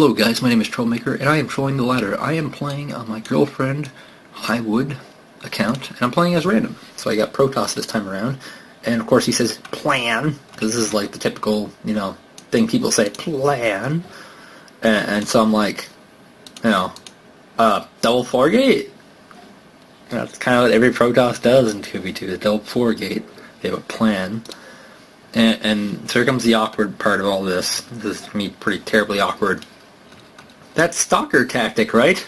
Hello guys, my name is Trollmaker, and I am trolling the ladder. I am playing on my girlfriend Highwood account, and I'm playing as random. So I got Protoss this time around, and of course he says plan, because this is like the typical, thing people say, plan. And so I'm like, double 4-gate. That's kind of what every Protoss does in 2v2, the double 4-gate. They have a plan. And so here comes the awkward part of all this. This is, for me, pretty terribly awkward. That's Stalker tactic, right?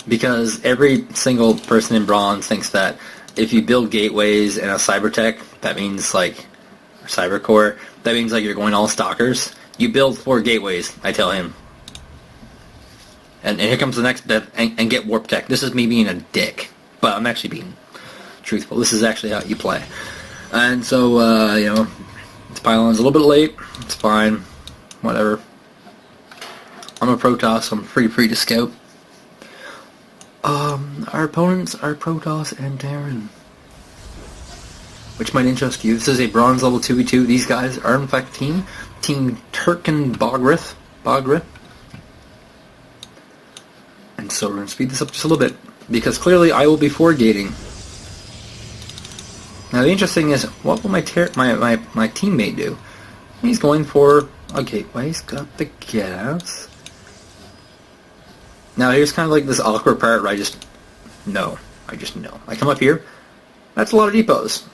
Because every single person in Bronze thinks that if you build gateways and a cyber tech, that means like, or cyber core, that means like you're going all Stalkers. You build 4 gateways, I tell him. And here comes the next bit, and get warp tech. This is me being a dick, but I'm actually being truthful. This is actually how you play. And so, this pylon's a little bit late. It's fine. Whatever. I'm a Protoss, so I'm free to scout. Our opponents are Protoss and Terran, which might interest you. This is a bronze level 2v2. These guys are in fact Team Turkin Bogrith. And so we're going to speed this up just a little bit, because clearly I will be 4-gating. Now the interesting is, what will my teammate do? He's going for a gateway. He's got the gas. Now here's kind of like this awkward part where I just know. I come up here. That's a lot of depots.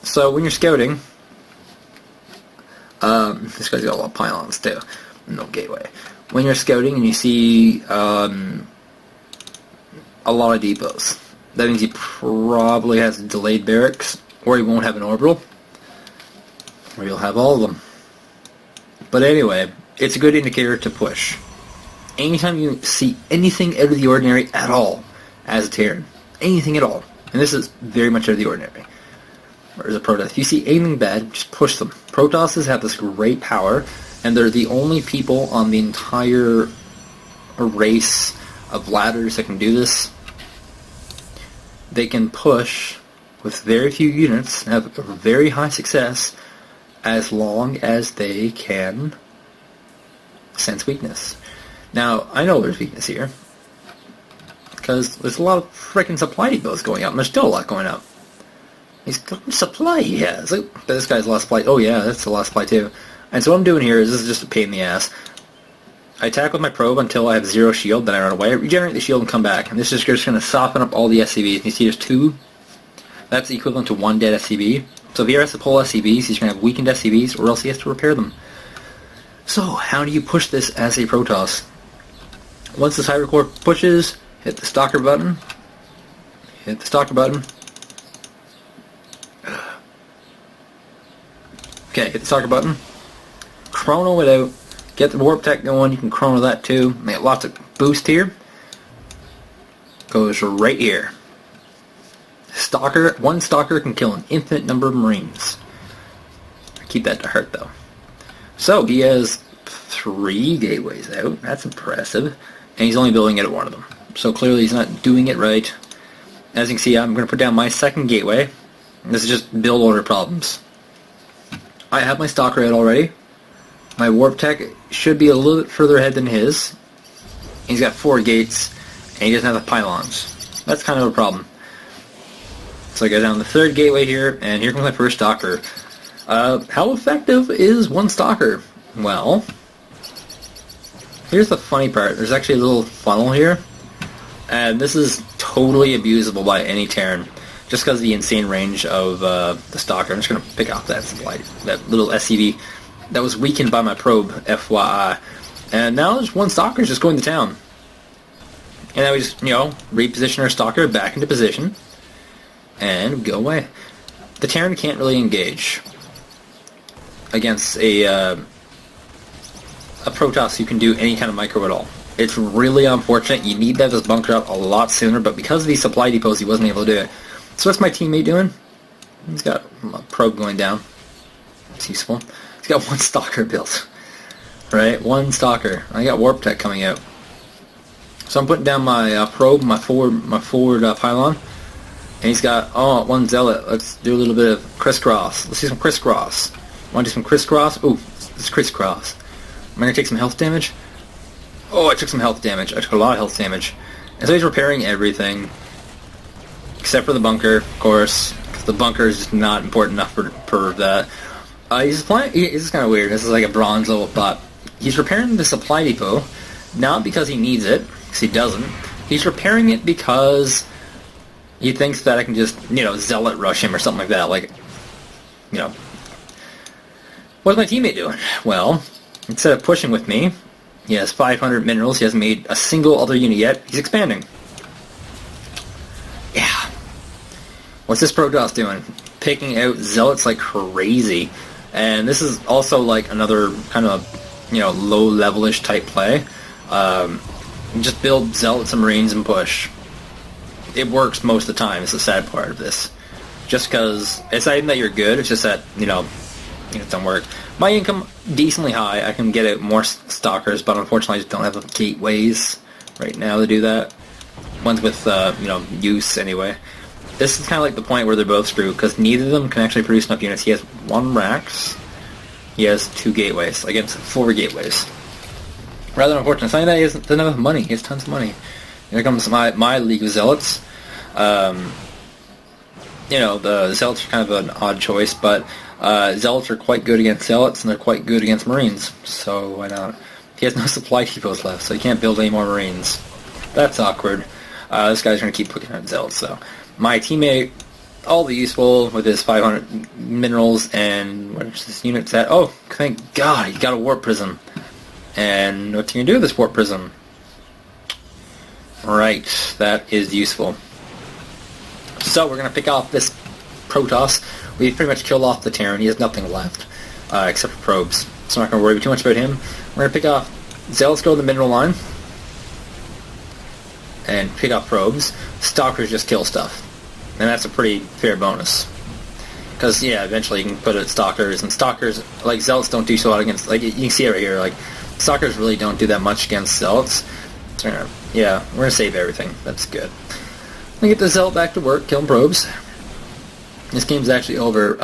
So when you're scouting, this guy's got a lot of pylons too. No gateway. When you're scouting and you see a lot of depots, that means he probably has delayed barracks, or he won't have an orbital, or you'll have all of them. But anyway, it's a good indicator to push. Anytime you see anything out of the ordinary at all as a Terran, anything at all, and this is very much out of the ordinary, or as a Protoss, if you see anything bad, just push them. Protosses have this great power, and they're the only people on the entire race of ladders that can do this. They can push with very few units, have very high success, as long as they can sense weakness. Now, I know there's weakness here, because there's a lot of frickin' supply depots going up, and there's still a lot going up. He's got supply he has. Look, this guy's lost supply. Oh yeah, that's the last supply too. And so what I'm doing here is, this is just a pain in the ass. I attack with my probe until I have 0 shield, then I run away, I regenerate the shield and come back. And this is just going to soften up all the SCVs. You see there's 2. That's equivalent to 1 dead SCV. So if he has to pull SCVs, he's going to have weakened SCVs, or else he has to repair them. So, how do you push this as a Protoss? Once the Cyber Core pushes, hit the Stalker button. Hit the Stalker button. Okay, hit the Stalker button. Chrono it out. Get the warp tech going. You can chrono that too. Make lots of boost here. Goes right here. Stalker. One Stalker can kill an infinite number of Marines. Keep that to heart though. So he has 3 gateways out. That's impressive. And he's only building it at 1 of them. So clearly he's not doing it right. As you can see, I'm going to put down my 2nd gateway. This is just build order problems. I have my Stalker out already. My warp tech should be a little bit further ahead than his. He's got 4 gates, and he doesn't have the pylons. That's kind of a problem. So I go down the 3rd gateway here, and here comes my first Stalker. How effective is 1 Stalker? Well, here's the funny part. There's actually a little funnel here, and this is totally abusable by any Terran, just because of the insane range of the Stalker. I'm just going to pick off that supply, that little SCV that was weakened by my probe, FYI. And now there's 1 Stalker just going to town. And now we just, reposition our Stalker back into position, and go away. The Terran can't really engage against a Protoss who can do any kind of micro at all. It's really unfortunate. You need that as bunker up a lot sooner, but because of these supply depots, he wasn't able to do it. So what's my teammate doing? He's got a probe going down. It's useful. He's got 1 Stalker built. Right? 1 Stalker. I got warp tech coming out. So I'm putting down my probe, my forward pylon. And he's got, 1 zealot. Let's do a little bit of crisscross. Let's do some crisscross. Want to do some crisscross? Ooh, let's crisscross. Am I going to take some health damage? Oh, I took some health damage. I took a lot of health damage. And so he's repairing everything. Except for the bunker, of course. Because the bunker is just not important enough for that. He's applying... This is kind of weird. This is like a bronze level bot. He's repairing the supply depot. Not because he needs it. Because he doesn't. He's repairing it because he thinks that I can just, zealot rush him or something like that. Like, what's my teammate doing? Well, instead of pushing with me, he has 500 minerals. He hasn't made a single other unit yet. He's expanding. Yeah. What's this Protoss doing? Picking out zealots like crazy. And this is also like another kind of, low-level-ish type play. Just build zealots and marines and push. It works most of the time. It's the sad part of this. Just because it's not even that you're good. It's just that, it doesn't work. My income, decently high. I can get out more stalkers, but unfortunately I just don't have the gateways right now to do that. Ones with, use anyway. This is kind of like the point where they're both screwed, because neither of them can actually produce enough units. He has 1 Rax. He has 2 gateways against 4 gateways. Rather unfortunate. It's not that he doesn't have enough money. He has tons of money. Here comes my League of Zealots. The Zealots are kind of an odd choice, but Zealots are quite good against Zealots, and they're quite good against Marines, so why not? He has no supply depots left, so he can't build any more Marines. That's awkward. This guy's going to keep pushing out Zealots, so. My teammate, all the useful with his 500 minerals, and where's his units at? Oh, thank God, he got a warp prism. And what's he going to do with this warp prism? Right, that is useful. So we're going to pick off this Protoss. We've pretty much killed off the Terran. He has nothing left, except for probes. So I'm not going to worry too much about him. We're going to pick off Zealots, go to the mineral line, and pick off probes. Stalkers just kill stuff. And that's a pretty fair bonus. Because, yeah, eventually you can put it Stalkers, and Stalkers, like, Zealots don't do so lot against, like, you can see it right here, like, Stalkers really don't do that much against Zealots. So, yeah, we're going to save everything. That's good. Let me get the Zealot back to work, killing probes. This game's actually over.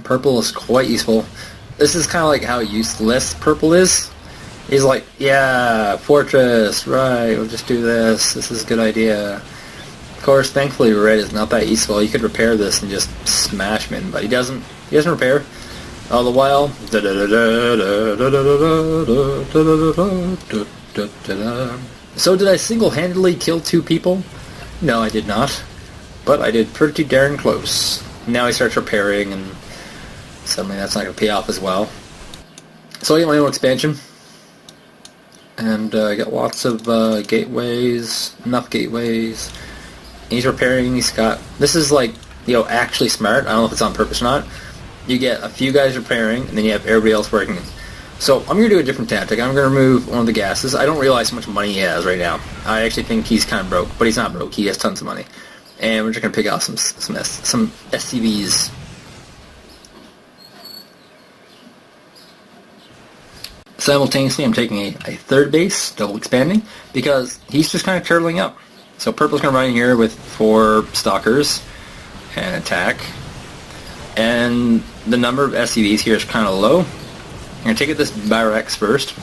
Purple is quite useful. This is kind of like how useless purple is. He's like, yeah, fortress, right, we'll just do this. This is a good idea. Of course, thankfully red is not that useful. You could repair this and just smash him, but he doesn't. He doesn't repair. All the while, so did I single-handedly kill 2 people? No, I did not. But I did pretty darn close. Now he starts repairing, and suddenly that's not going to pay off as well. So I get my own expansion. And I got lots of gateways, enough gateways. And he's repairing, he's got... This is like, actually smart. I don't know if it's on purpose or not. You get a few guys repairing, and then you have everybody else working. So I'm going to do a different tactic. I'm going to remove one of the gases. I don't realize how much money he has right now. I actually think he's kind of broke, but he's not broke. He has tons of money. And we're just going to pick out some SCVs. Simultaneously, I'm taking a 3rd base, double expanding, because he's just kind of turtling up. So purple's going to run in here with 4 Stalkers and attack. And the number of SCVs here is kind of low. I'm going to take this Barracks first,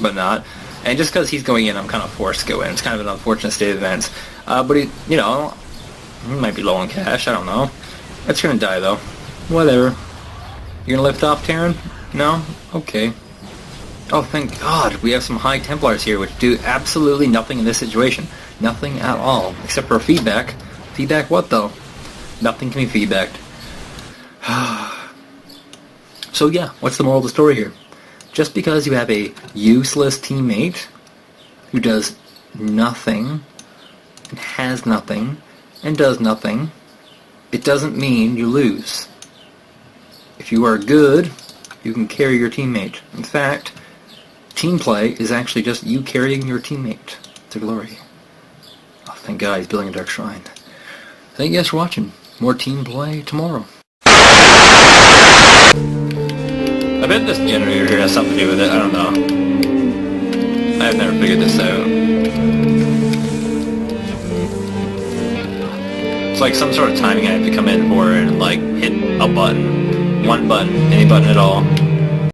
but not. And just because he's going in, I'm kind of forced to go in. It's kind of an unfortunate state of events. But he might be low on cash. I don't know. It's going to die, though. Whatever. You're going to lift off, Terran? No? Okay. Oh, thank God. We have some High Templars here, which do absolutely nothing in this situation. Nothing at all. Except for feedback. Feedback what, though? Nothing can be feedbacked. So, yeah. What's the moral of the story here? Just because you have a useless teammate who does nothing, and has nothing, and does nothing, it doesn't mean you lose. If you are good, you can carry your teammate. In fact, team play is actually just you carrying your teammate to glory. Oh, thank God he's building a dark shrine. Thank you guys for watching. More team play tomorrow. I bet this generator here has something to do with it. I don't know. I've never figured this out. It's like some sort of timing I have to come in for and like hit a button. One button. Any button at all.